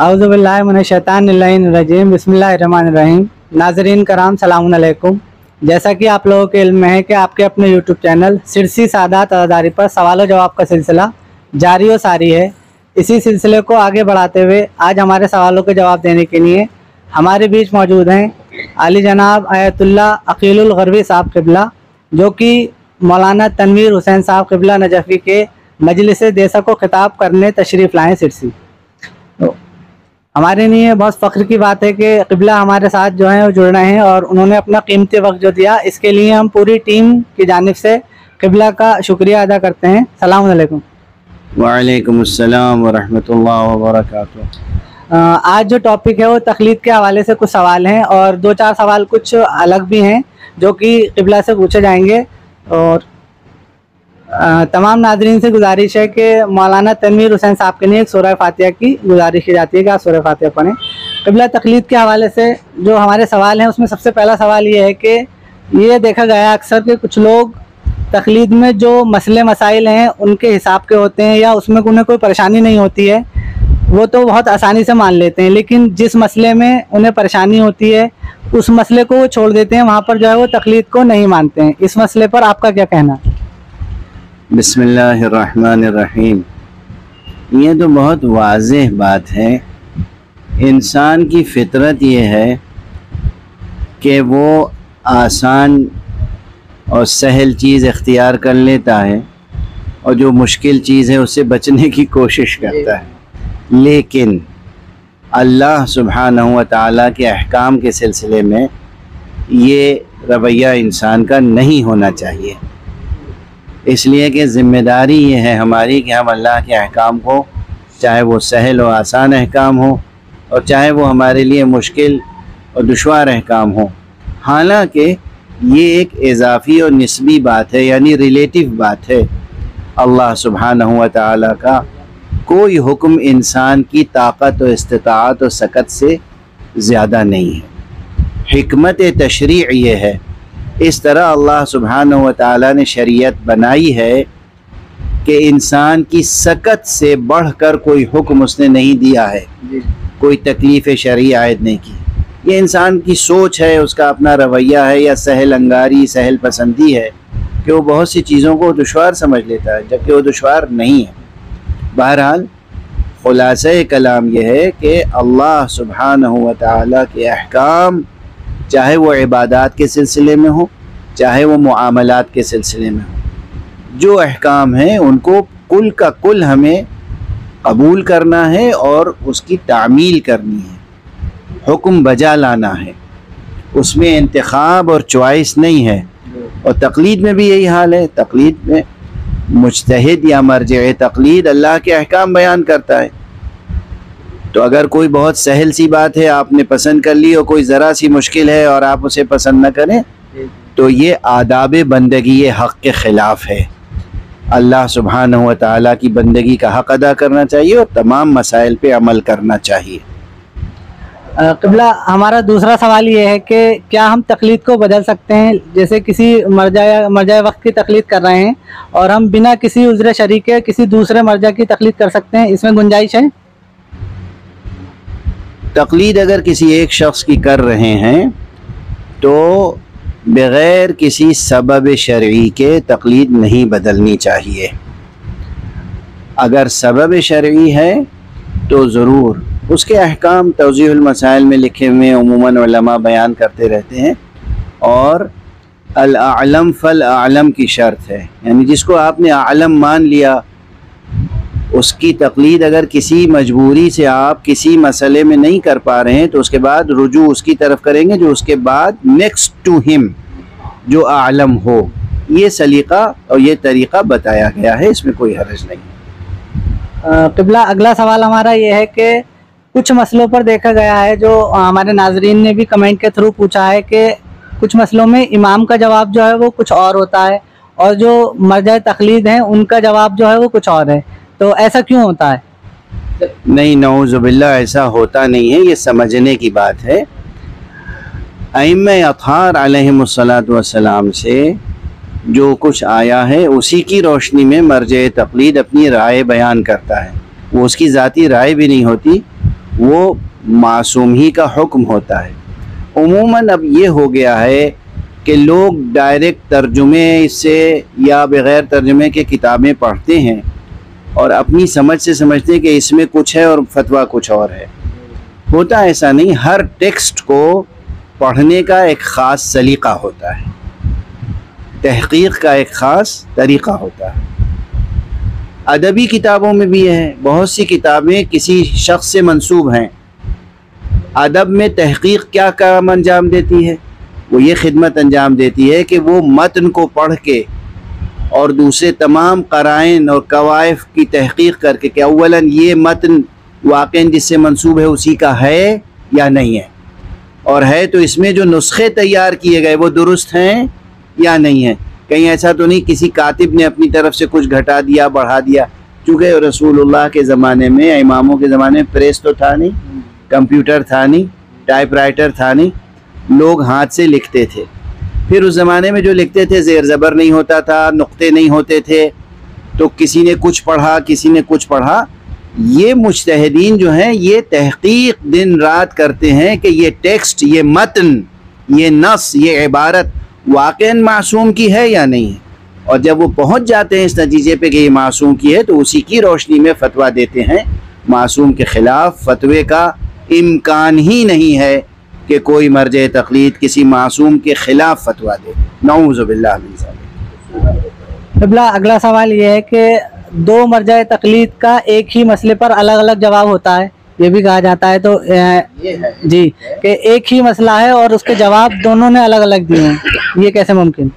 औज़ु बिल्लाहि मिनश शैतानिर रजीम बिस्मिल्लाहिर्रहमानिर्रहीम। नाज़रीन कराम सलाम अलैकुम। जैसा कि आप लोगों के इल्म में है कि आपके अपने यूट्यूब चैनल सिरसी सादात अज़ादारी पर सवाल व जवाब का सिलसिला जारी व सारी है। इसी सिलसिले को आगे बढ़ाते हुए आज हमारे सवालों के जवाब देने के लिए हमारे बीच मौजूद हैं आली जनाब आयतुल्ला अकीलुल गरबी साहब क़िबला, जो कि मौलाना तनवीर हुसैन साहब क़िबला नजफ़ी के मजलिस देसा को खिताब करने तशरीफ़ लाएँ सिरसी। तो हमारे लिए बहुत फ़ख्र की बात है कि क़िबला हमारे साथ जो हैं वो जुड़ रहे हैं और उन्होंने अपना कीमती वक्त जो दिया, इसके लिए हम पूरी टीम की जानिब से क़िबला का शुक्रिया अदा करते हैं। सलाम अलैकुम। वालेकुम अस्सलाम व रहमतुल्लाहि व बरकातुहू। आज जो टॉपिक है वो तक़लीद के हवाले से कुछ सवाल हैं और दो चार सवाल कुछ अलग भी हैं जो कि क़िबला से पूछे जाएंगे। और तमाम नाज़रीन से गुजारिश है कि मौलाना तनवीर हुसैन साहब के लिए एक सूरह फातिहा की गुजारिश की जाती है कि आप सूरह फातिहा पढ़ें। क़िबला तक़लीद के हवाले से जो हमारे सवाल हैं उसमें सबसे पहला सवाल ये है कि ये देखा गया है अक्सर कि कुछ लोग तक़लीद में जो मसले मसाइल हैं उनके हिसाब के होते हैं या उसमें उन्हें कोई परेशानी नहीं होती है, वो तो बहुत आसानी से मान लेते हैं, लेकिन जिस मसले में उन्हें परेशानी होती है उस मसले को वो छोड़ देते हैं, वहाँ पर जो है वो तक़लीद को नहीं मानते हैं। इस मसले पर आपका क्या कहना है? बिस्मिल्लाहिर्रहमानिर्रहीम। ये तो बहुत वाज़ेह बात है। इंसान की फ़ितरत ये है कि वो आसान और सहल चीज़ इख्तियार कर लेता है और जो मुश्किल चीज़ है उससे बचने की कोशिश करता है, लेकिन अल्लाह सुब्हानहू व तआला के अहकाम के सिलसिले में ये रवैया इंसान का नहीं होना चाहिए। इसलिए कि ज़िम्मेदारी ये है हमारी कि हम अल्लाह के अहकाम को, चाहे वो सहल और आसान अहकाम हो और चाहे वो हमारे लिए मुश्किल और दुश्वार अहकाम हो, हालांकि ये एक इजाफ़ी और निस्बी बात है, यानी रिलेटिव बात है। अल्लाह सुब्हानहू व तआला का कोई हुक्म इंसान की ताकत और इस्तिताअत और सकत से ज़्यादा नहीं है। हिकमत तशरीअ ये है, इस तरह अल्लाह सुब्हानहू व तआला ने शरीयत बनाई है कि इंसान की सकत से बढ़कर कोई हुक्म उसने नहीं दिया है, कोई तकलीफ़ शरई आयद नहीं की। ये इंसान की सोच है, उसका अपना रवैया है या सहल अंगारी सहल पसंदी है कि वो बहुत सी चीज़ों को दुश्वार समझ लेता है जबकि वो दुश्वार नहीं है। बहरहाल खुलासा कलाम यह है कि अल्लाह सुब्हानहू व तआला के अहकाम, चाहे वो इबादात के सिलसिले में हो चाहे वो मुआमलात के सिलसिले में हो, जो अहकाम हैं उनको कुल का कुल हमें कबूल करना है और उसकी तामील करनी है, हुक्म बजा लाना है, उसमें इंतखाब और चॉइस नहीं है। और तक़लीद में भी यही हाल है। तक़लीद में मुज्तहिद या मर्जिए तक़लीद अल्लाह के अहकाम बयान करता है, तो अगर कोई बहुत सहल सी बात है आपने पसंद कर ली और कोई ज़रा सी मुश्किल है और आप उसे पसंद न करें, तो ये आदाब बंदगी ये हक़ के ख़िलाफ़ है। अल्लाह सुब्हानहू व तआला की बंदगी का हक़ अदा करना चाहिए और तमाम मसाइल पे अमल करना चाहिए। क़िबला हमारा दूसरा सवाल ये है कि क्या हम तक़लीद को बदल सकते हैं? जैसे किसी मरजा वक्त की तक़लीद कर रहे हैं और हम बिना किसी उज़्र शरई के किसी दूसरे मरजा की तक़लीद कर सकते हैं, इसमें गुंजाइश है? तक़लीद अगर किसी एक शख्स की कर रहे हैं तो बग़ैर किसी सबब शरई के तक़लीद नहीं बदलनी चाहिए। अगर सबब शरई है तो ज़रूर उसके अहकाम तौज़ीहुल मसाइल में लिखे हुए उमूमन उलमा बयान करते रहते हैं और अल अअलम फल अअलम की शर्त है, यानी जिसको आपने आलम मान लिया उसकी तक़लीद अगर किसी मजबूरी से आप किसी मसले में नहीं कर पा रहे हैं तो उसके बाद रुजू उसकी तरफ करेंगे जो उसके बाद नेक्स्ट टू हिम जो आलम हो। ये सलीक़ा और ये तरीक़ा बताया गया है, इसमें कोई हर्ज नहीं। क़िबला अगला सवाल हमारा ये है कि कुछ मसलों पर देखा गया है, जो हमारे नाजरीन ने भी कमेंट के थ्रू पूछा है कि कुछ मसलों में इमाम का जवाब जो है वो कुछ और होता है और जो मरजा तक़लीद हैं उनका जवाब जो है वो कुछ और है, तो ऐसा क्यों होता है? नहीं, नऊज़ुबिल्लाह, ऐसा होता नहीं है, ये समझने की बात है। अइम्मा अत्हार अलैहिमुस्सलातु वस्सलाम से जो कुछ आया है उसी की रोशनी में मर्जे तक़लीद अपनी राय बयान करता है। वो उसकी ज़ाती राय भी नहीं होती, وہ معصوم ہی کا حکم ہوتا ہے۔ عموماً اب یہ ہو گیا ہے کہ لوگ ڈائریکٹ ترجمے سے یا بغیر ترجمے کے کتابیں پڑھتے ہیں اور اپنی سمجھ سے سمجھتے ہیں کہ اس میں کچھ ہے اور فتویٰ کچھ اور ہے۔ ہوتا ایسا نہیں، ہر ٹیکسٹ کو پڑھنے کا ایک خاص سلیقہ ہوتا ہے، تحقیق کا ایک خاص طریقہ ہوتا ہے۔ ادبی کتابوں میں بھی ہے، بہت سی کتابیں کسی شخص سے منسوب ہیں۔ ادب میں تحقیق کیا کام انجام دیتی ہے؟ وہ یہ خدمت انجام دیتی ہے کہ وہ متن کو پڑھ کے اور دوسرے تمام قرائن اور کوائف کی تحقیق کر کے کہ اولاً یہ متن واقعاً جس سے منسوب ہے اسی کا ہے یا نہیں ہے، اور ہے تو اس میں جو نسخے تیار کیے گئے وہ درست ہیں یا نہیں ہیں۔ کہیں ایسا تو نہیں کسی کاتب نے اپنی طرف سے کچھ گھٹا دیا بڑھا دیا، چونکہ رسول اللہ کے زمانے میں، اماموں کے زمانے میں پریس تو تھا نہیں، کمپیوٹر تھا نہیں، ٹائپ رائٹر تھا نہیں، لوگ ہاتھ سے لکھتے تھے۔ پھر اس زمانے میں جو لکھتے تھے زیر زبر نہیں ہوتا تھا، نقطے نہیں ہوتے تھے، تو کسی نے کچھ پڑھا کسی نے کچھ پڑھا۔ یہ مجتہدین جو ہیں یہ تحقیق دن رات کرتے ہیں کہ یہ ٹیکسٹ، یہ متن، یہ نص، یہ عبارت واقعاً معصوم کی ہے یا نہیں ہے، اور جب وہ پہنچ جاتے ہیں اس نتیجے پہ کہ یہ معصوم کی ہے تو اسی کی روشنی میں فتویٰ دیتے ہیں۔ معصوم کے خلاف فتوے کا امکان ہی نہیں ہے کہ کوئی مرجع تقلید کسی معصوم کے خلاف فتویٰ دے، نعوذ باللہ من ذالک۔ قبلہ اگلا سوال یہ ہے کہ دو مرجع تقلید کا ایک ہی مسئلے پر الگ الگ جواب ہوتا ہے، یہ بھی کہا جاتا ہے، تو جی کہ ایک ہی مسئلہ ہے اور اس کے جواب دونوں نے الگ الگ دیے ہیں، یہ کیسے ممکن؟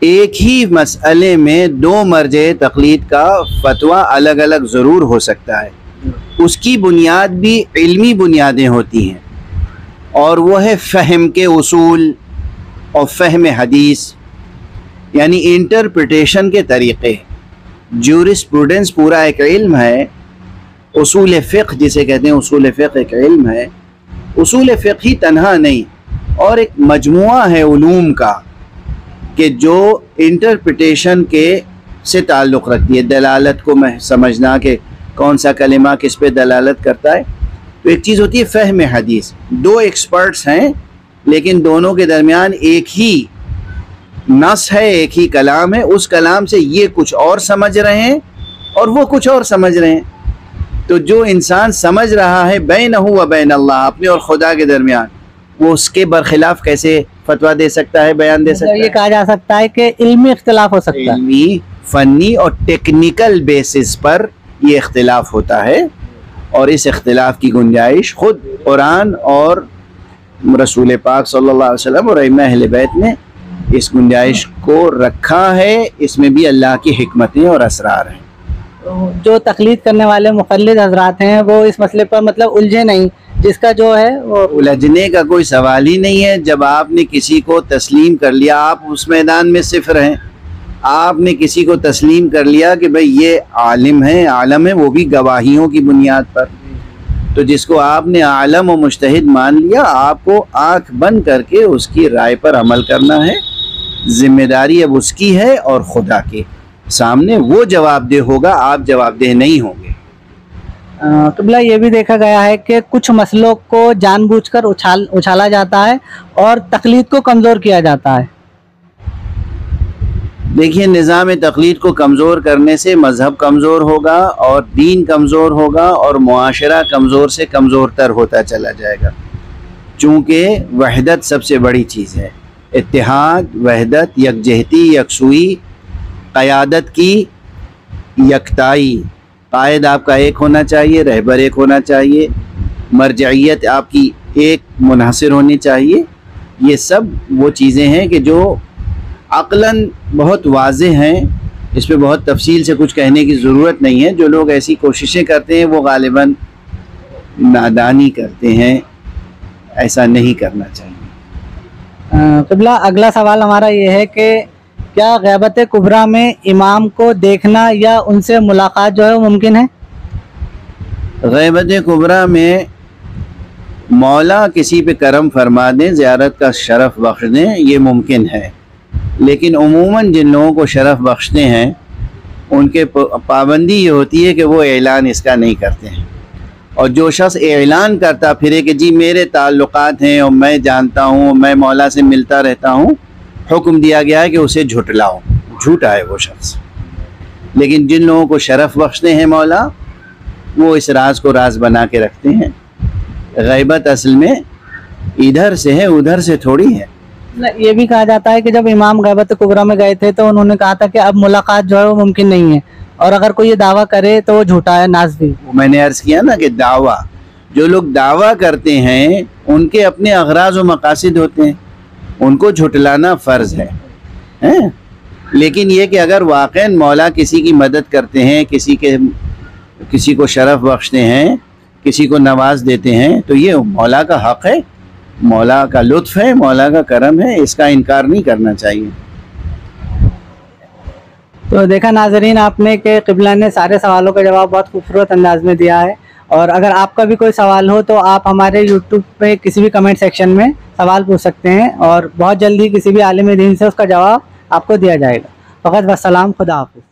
ایک ہی مسئلے میں دو مرجع تقلید کا فتویٰ الگ الگ ضرور ہو سکتا ہے، اس کی بنیاد بھی علمی بنیادیں ہوتی ہیں، اور وہ ہے فہم کے اصول اور فہم حدیث، یعنی انٹرپریٹیشن کے طریقے۔ جورسپروڈنس پورا ایک علم ہے، اصول فقہ جسے کہتے ہیں اصول فقہ ایک علم ہے۔ اصول فقہ ہی تنہا نہیں، اور ایک مجموعہ ہے علوم کا کہ جو انٹرپریٹیشن کے سے تعلق رکھتی ہے، دلالت کو سمجھنا کہ کون سا کلمہ کس پہ دلالت کرتا ہے۔ تو ایک چیز ہوتی ہے فہم حدیث، دو ایکسپرٹس ہیں لیکن دونوں کے درمیان ایک ہی نص ہے، ایک ہی کلام ہے، اس کلام سے یہ کچھ اور سمجھ رہے ہیں اور وہ کچھ اور سمجھ رہے ہیں۔ تو جو انسان سمجھ رہا ہے بینہ و بین اللہ، اپنے اور خدا کے درمیان، وہ اس کے برخلاف کیسے فتویٰ دے سکتا ہے، بیان دے سکتا ہے؟ یہ کہا جا سکتا ہے کہ علمی اختلاف ہو سکتا ہے، علمی، فنی اور ٹیکنیکل بیسس پر یہ اختلاف ہوتا ہے، اور اس اختلاف کی گنجائش خود قرآن اور رسول پاک صلی اللہ علیہ وسلم اور ائمہ اہل بیت نے اس گنجائش کو رکھا ہے۔ اس میں بھی اللہ کی حکمتیں اور اسرار ہیں۔ جو تقلید کرنے والے مقلد حضرات ہیں وہ اس مسئلے پر مطلب الجھے نہیں، جس کا جو ہے وہ الجھنے کا کوئی سوال ہی نہیں ہے۔ جب آپ نے کسی کو تسلیم کر لیا، آپ اس میدان میں صفر ہیں، آپ نے کسی کو تسلیم کر لیا کہ بھئی یہ عالم ہے، عالم ہے، وہ بھی گواہیوں کی بنیاد پر، تو جس کو آپ نے عالم و مجتہد مان لیا، آپ کو آنکھ بند کر کے اس کی رائے پر عمل کرنا ہے۔ ذمہ داری اب اس کی ہے اور خدا کے سامنے وہ جواب دہ ہوگا، آپ جواب دہ نہیں ہوں گے۔ قبلہ یہ بھی دیکھا گیا ہے کہ کچھ مسئلوں کو جان بوجھ کر اچھالا جاتا ہے اور تقلید کو کمزور کیا جاتا ہے۔ دیکھیے، نظام تقلید کو کمزور کرنے سے مذہب کمزور ہوگا اور دین کمزور ہوگا اور معاشرہ کمزور سے کمزور تر ہوتا چلا جائے گا، چونکہ وحدت سب سے بڑی چیز ہے۔ اتحاد، وحدت، یکجہتی، یکسوئی، قیادت کی یکتائی، قائد آپ کا ایک ہونا چاہیے، رہبر ایک ہونا چاہیے، مرجعیت آپ کی ایک منحصر ہونی چاہیے۔ یہ سب وہ چیزیں ہیں کہ جو عقلاً بہت واضح ہیں، اس پہ بہت تفصیل سے کچھ کہنے کی ضرورت نہیں ہے۔ جو لوگ ایسی کوششیں کرتے ہیں وہ غالباً نادانی کرتے ہیں، ایسا نہیں کرنا چاہیے۔ قبلہ اگلا سوال ہمارا یہ ہے کہ کیا غیبت کبریٰ میں امام کو دیکھنا یا ان سے ملاقات جو ہے وہ ممکن ہے؟ غیبت کبریٰ میں مولا کسی پہ کرم فرما دیں، زیارت کا شرف بخش دیں، یہ ممکن ہے، لیکن عموماً جن لوگوں کو شرف بخشتے ہیں ان کے پابندی یہ ہوتی ہے کہ وہ اعلان اس کا نہیں کرتے ہیں۔ और जो शख्स ऐलान करता फिरे कि जी मेरे ताल्लुकात हैं और मैं जानता हूँ, मैं मौला से मिलता रहता हूँ, हुक्म दिया गया है कि उसे झुटलाओ, झूठा है वो शख्स। लेकिन जिन लोगों को शरफ बख्शते हैं मौला, वो इस राज को राज बना के रखते हैं। गैबत असल में इधर से है, उधर से थोड़ी है। ये भी कहा जाता है कि जब इमाम गैबत कुबरा में गए थे तो उन्होंने कहा था कि अब मुलाकात जो है वो मुमकिन नहीं है, और अगर कोई ये दावा करे तो वो झूठा है, नाज़ भी। वो मैंने अर्ज़ किया ना कि दावा, जो लोग दावा करते हैं उनके अपने अगराज व मकासिद होते हैं, उनको झुटलाना फ़र्ज़ है, हैं? लेकिन ये कि अगर वाक़ई मौला किसी की मदद करते हैं, किसी को शरफ बख्शते हैं, किसी को नवाज देते हैं, तो ये मौला का हक़ है, मौला का लुत्फ़ है, मौला का करम है, इसका इनकार नहीं करना चाहिए। तो देखा नाज़रीन आपने कि क़िबला ने सारे सवालों का जवाब बहुत खूबसूरत अंदाज में दिया है। और अगर आपका भी कोई सवाल हो तो आप हमारे यूट्यूब पे किसी भी कमेंट सेक्शन में सवाल पूछ सकते हैं, और बहुत जल्दी किसी भी आलिम दीन से उसका जवाब आपको दिया जाएगा। फ़क़त वस्सलाम, खुदा हाफ़िज़।